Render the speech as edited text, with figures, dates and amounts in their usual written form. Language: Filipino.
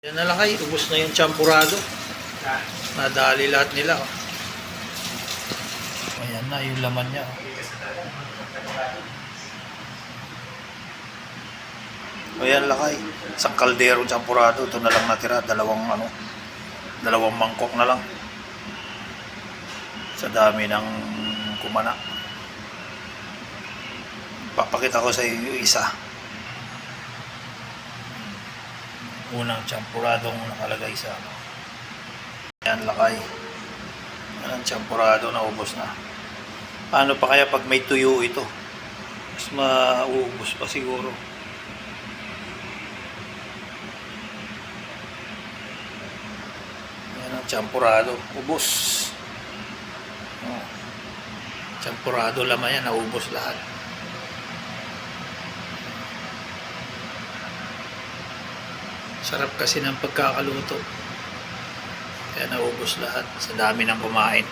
Yan na lakay, ubos na yung champurado. Nadali lahat nila. Ayan na yung laman niya. Ayan lakay, isang kaldero champurado. Ito na lang natira, dalawang mangkok na lang. Sa dami ng kumana. Papakita ko sa iyo isa. Unang champuradong nakalagay sa yan lakay. Yan ang champurado na ubos na. Paano pa kaya pag may tuyo ito? Mas mauubos pa siguro. Yan ang champurado. Ubos. Champurado laman yan. Naubos lahat. Sarap kasi ng pagkakaluto. Kaya naubos lahat sa dami ng kumain.